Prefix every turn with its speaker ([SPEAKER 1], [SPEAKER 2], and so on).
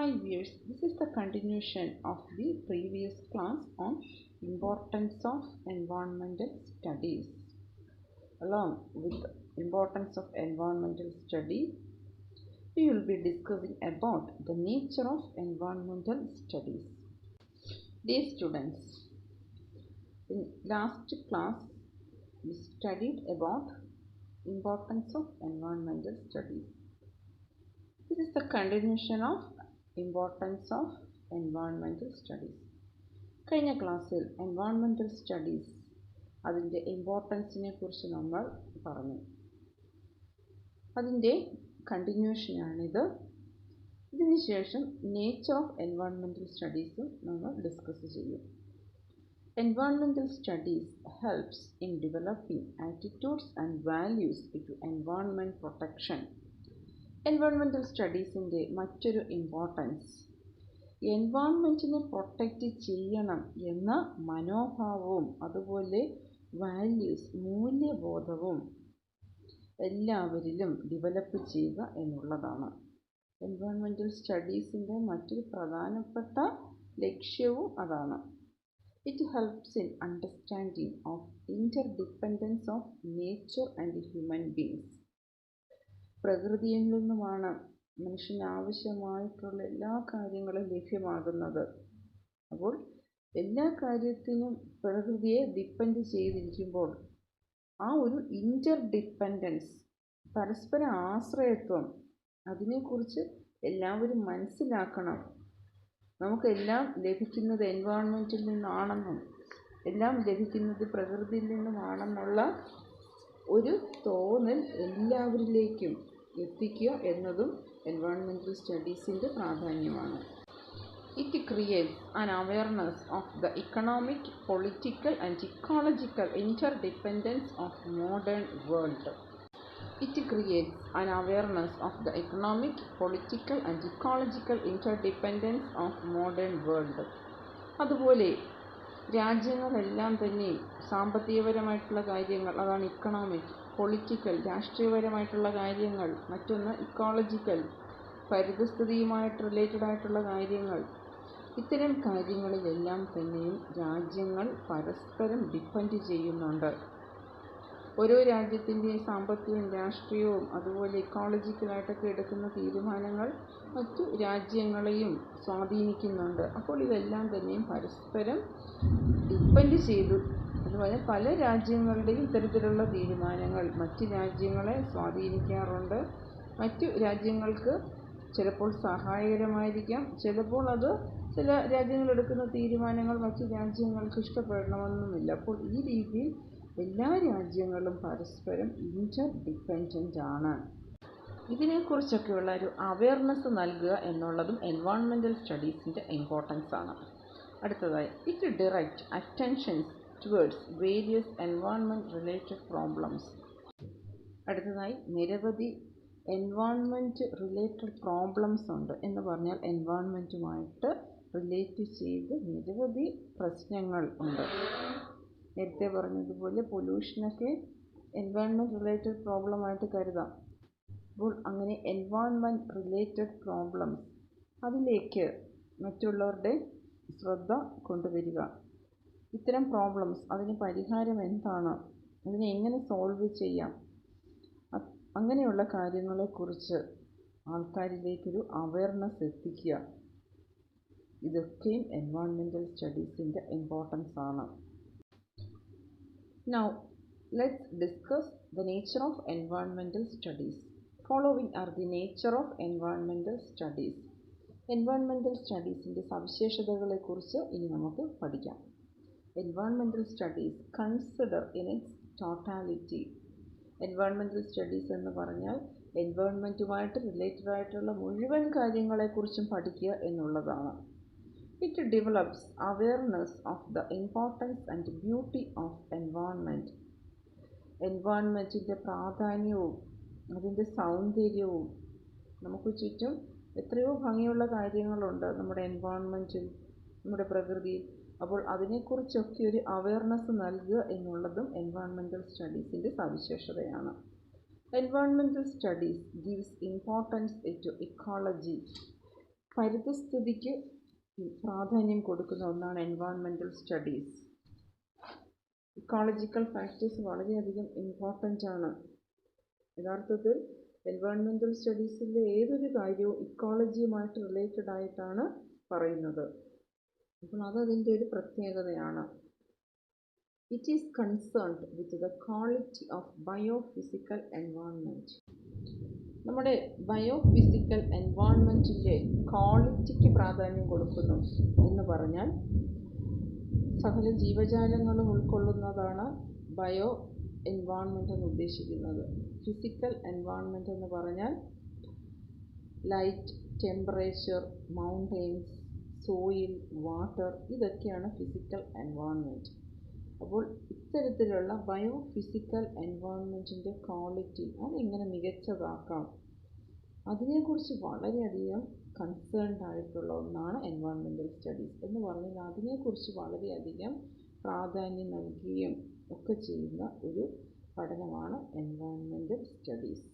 [SPEAKER 1] Hi viewers, this is the continuation of the previous class on importance of environmental studies. Along with the importance of environmental study, we will be discussing about the nature of environmental studies. Dear students, in last class we studied about importance of environmental studies. This is the continuation of importance of environmental studies. കഴിഞ്ഞ ക്ലാസ്സിൽ environmental studies അതിൻ്റെ ഇമ്പോർട്ടൻസിനെ കുറിച്ച് നമ്മൾ പറഞ്ഞു. അതിൻ്റെ കണ്ടിന്യൂഷനാണിത്. ഇതിനുശേഷം nature of environmental സ്റ്റഡീസും നമ്മൾ discuss ചെയ്യും. Environmental studies helps in developing attitudes and values to environment protection. Environmental സ്റ്റഡീസിൻ്റെ മറ്റൊരു ഇമ്പോർട്ടൻസ് എൻവയോൺമെൻറ്റിനെ പ്രൊട്ടക്റ്റ് ചെയ്യണം എന്ന മനോഭാവവും അതുപോലെ വാല്യൂസ് മൂല്യബോധവും എല്ലാവരിലും ഡെവലപ്പ് ചെയ്യുക എന്നുള്ളതാണ്. എൻവയോൺമെൻറ്റൽ സ്റ്റഡീസിൻ്റെ മറ്റൊരു പ്രധാനപ്പെട്ട ലക്ഷ്യവും അതാണ്. It helps in understanding of interdependence of nature and human beings. പ്രകൃതിയിൽ നിന്നുമാണ് മനുഷ്യന് ആവശ്യമായിട്ടുള്ള എല്ലാ കാര്യങ്ങളും ലഭ്യമാകുന്നത്. അപ്പോൾ എല്ലാ കാര്യത്തിനും പ്രകൃതിയെ ഡിപ്പെൻഡ് ചെയ്തിരിക്കുമ്പോൾ ആ ഒരു ഇൻ്റർഡിപ്പെൻഡൻസ്, പരസ്പര ആശ്രയത്വം, അതിനെക്കുറിച്ച് എല്ലാവരും മനസ്സിലാക്കണം. നമുക്കെല്ലാം ലഭിക്കുന്നത് എൻവയോൺമെൻറ്റിൽ നിന്നാണെന്നും എല്ലാം ലഭിക്കുന്നത് പ്രകൃതിയിൽ നിന്നുമാണെന്നുള്ള ഒരു തോന്നൽ എല്ലാവരിലേക്കും എത്തിക്കുക എന്നതും എൻവയോൺമെൻറ്റൽ സ്റ്റഡീസിൻ്റെ പ്രാധാന്യമാണ്. It creates an awareness of the economic, political and ecological interdependence of modern world. It creates an awareness of the economic, political and ecological interdependence of modern world. അതുപോലെ രാജ്യങ്ങളെല്ലാം തന്നെ സാമ്പത്തികപരമായിട്ടുള്ള കാര്യങ്ങൾ, അതാണ് ഇക്കണോമിക്, പൊളിറ്റിക്കൽ രാഷ്ട്രീയപരമായിട്ടുള്ള കാര്യങ്ങൾ, മറ്റൊന്ന് ecological പരിസ്ഥിതിയുമായിട്ട് related ആയിട്ടുള്ള കാര്യങ്ങൾ. ഇത്തരം കാര്യങ്ങളിലെല്ലാം തന്നെയും രാജ്യങ്ങൾ പരസ്പരം ഡിപ്പെൻഡ് ചെയ്യുന്നുണ്ട്. ഓരോ രാജ്യത്തിൻ്റെയും സാമ്പത്തികവും രാഷ്ട്രീയവും അതുപോലെ ഇക്കോളജിക്കലായിട്ടൊക്കെ എടുക്കുന്ന തീരുമാനങ്ങൾ മറ്റു രാജ്യങ്ങളെയും സ്വാധീനിക്കുന്നുണ്ട്. അപ്പോൾ ഇതെല്ലാം തന്നെയും പരസ്പരം ഡിപ്പെൻഡ് ചെയ്തു. അതുപോലെ പല രാജ്യങ്ങളുടെയും ഇത്തരത്തിലുള്ള തീരുമാനങ്ങൾ മറ്റ് രാജ്യങ്ങളെ സ്വാധീനിക്കാറുണ്ട്. മറ്റു രാജ്യങ്ങൾക്ക് ചിലപ്പോൾ സഹായകരമായിരിക്കാം, ചിലപ്പോൾ അത് ചില രാജ്യങ്ങളെടുക്കുന്ന തീരുമാനങ്ങൾ മറ്റു രാജ്യങ്ങൾക്ക് ഇഷ്ടപ്പെടണമെന്നുമില്ല. അപ്പോൾ ഈ രീതിയിൽ എല്ലാ രാജ്യങ്ങളും പരസ്പരം ഇൻ്റർഡിപ്പെൻഡൻ്റ് ആണ്. ഇതിനെക്കുറിച്ചൊക്കെയുള്ള ഒരു അവയർനെസ് നൽകുക എന്നുള്ളതും എൻവയോൺമെൻറ്റൽ സ്റ്റഡീസിൻ്റെ ഇമ്പോർട്ടൻസ് ആണ്. അടുത്തതായി it direct attentions towards various environment related problems. അടുത്തതായി നിരവധി എൻവയോൺമെൻറ്റ് റിലേറ്റഡ് പ്രോബ്ലംസ് ഉണ്ട്. എന്ന് പറഞ്ഞാൽ എൻവയോൺമെൻറ്റുമായിട്ട് റിലേറ്റ് ചെയ്ത് നിരവധി പ്രശ്നങ്ങൾ ഉണ്ട്. നേരത്തെ പറഞ്ഞതുപോലെ പൊല്യൂഷനൊക്കെ എൻവയോൺമെൻറ്റ് റിലേറ്റഡ് പ്രോബ്ലമായിട്ട് കരുതാം. അപ്പോൾ അങ്ങനെ എൻവയോൺമെൻറ്റ് റിലേറ്റഡ് പ്രോബ്ലംസ് അതിലേക്ക് മറ്റുള്ളവരുടെ ശ്രദ്ധ കൊണ്ടുവരിക. ഇത്തരം പ്രോബ്ലംസ്, അതിന് പരിഹാരം എന്താണ്, അതിനെ എങ്ങനെ സോൾവ് ചെയ്യാം, അങ്ങനെയുള്ള കാര്യങ്ങളെക്കുറിച്ച് ആൾക്കാരിലേക്കൊരു അവയർനെസ് എത്തിക്കുക. ഇതൊക്കെയും എൻവയോൺമെൻറ്റൽ സ്റ്റഡീസിൻ്റെ ഇമ്പോർട്ടൻസ് ആണ്. Now let's discuss the nature of environmental studies. Following are the nature of environmental studies. Environmental സ്റ്റഡീസിൻ്റെ സവിശേഷതകളെക്കുറിച്ച് ഇനി നമുക്ക് പഠിക്കാം. Environmental studies consider in its totality. Environmental studies എന്ന് പറഞ്ഞാൽ എൻവയോൺമെൻറ്റുമായിട്ട് റിലേറ്റഡ് ആയിട്ടുള്ള മുഴുവൻ കാര്യങ്ങളെക്കുറിച്ചും പഠിക്കുക എന്നുള്ളതാണ്. It develops awareness of the importance and beauty of environment. എൻവയോൺമെൻറ്റിൻ്റെ പ്രാധാന്യവും അതിൻ്റെ സൗന്ദര്യവും, നമുക്ക് ചുറ്റും എത്രയോ ഭംഗിയുള്ള കാര്യങ്ങളുണ്ട് നമ്മുടെ എൻവയോൺമെൻറ്റിൽ, നമ്മുടെ പ്രകൃതിയിൽ. അപ്പോൾ അതിനെക്കുറിച്ചൊക്കെ ഒരു അവയർനെസ് നൽകുക എന്നുള്ളതും എൻവയോൺമെൻറ്റൽ സ്റ്റഡീസിൻ്റെ സവിശേഷതയാണ്. Environmental studies gives importance to ecology. പരിതസ്ഥിതിക്ക് പ്രാധാന്യം കൊടുക്കുന്ന ഒന്നാണ് എൻവയോൺമെൻറ്റൽ സ്റ്റഡീസ്. ഇക്കോളജിക്കൽ ഫാക്ടേഴ്സ് വളരെയധികം ഇമ്പോർട്ടൻ്റ് ആണ്. യഥാർത്ഥത്തിൽ എൻവയോൺമെൻറ്റൽ സ്റ്റഡീസിലെ ഏതൊരു കാര്യവും ഇക്കോളജിയുമായിട്ട് റിലേറ്റഡ് ആയിട്ടാണ് പറയുന്നത്. അപ്പോൾ അതതിൻ്റെ ഒരു പ്രത്യേകതയാണ്. It is concerned with the quality of biophysical environment. നമ്മുടെ ബയോഫിസിക്കൽ എൻവയോൺമെൻറ്റിൻ്റെ ക്വാളിറ്റിക്ക് പ്രാധാന്യം കൊടുക്കുന്നു എന്ന് പറഞ്ഞാൽ സകല ജീവജാലങ്ങളും ഉൾക്കൊള്ളുന്നതാണ് ബയോ എൻവയോൺമെൻറ്റ് എന്ന് ഉദ്ദേശിക്കുന്നത്. ഫിസിക്കൽ എൻവയോൺമെൻറ്റ് എന്ന് പറഞ്ഞാൽ light, temperature, mountains, soil, water, ഇതൊക്കെയാണ് ഫിസിക്കൽ എൻവയോൺമെൻറ്റ്. അപ്പോൾ ഇത്തരത്തിലുള്ള ബയോഫിസിക്കൽ എൻവയോൺമെൻറ്റിൻ്റെ ക്വാളിറ്റി അതെങ്ങനെ മികച്ചതാക്കാം, അതിനെക്കുറിച്ച് വളരെയധികം കൺസേൺഡ് ആയിട്ടുള്ള ഒന്നാണ് എൻവയോൺമെൻറ്റൽ സ്റ്റഡീസ് എന്ന് പറഞ്ഞാൽ അതിനെക്കുറിച്ച് വളരെയധികം പ്രാധാന്യം നൽകുകയും ഒക്കെ ചെയ്യുന്ന ഒരു പഠനമാണ് എൻവയോൺമെൻറ്റൽ സ്റ്റഡീസ്.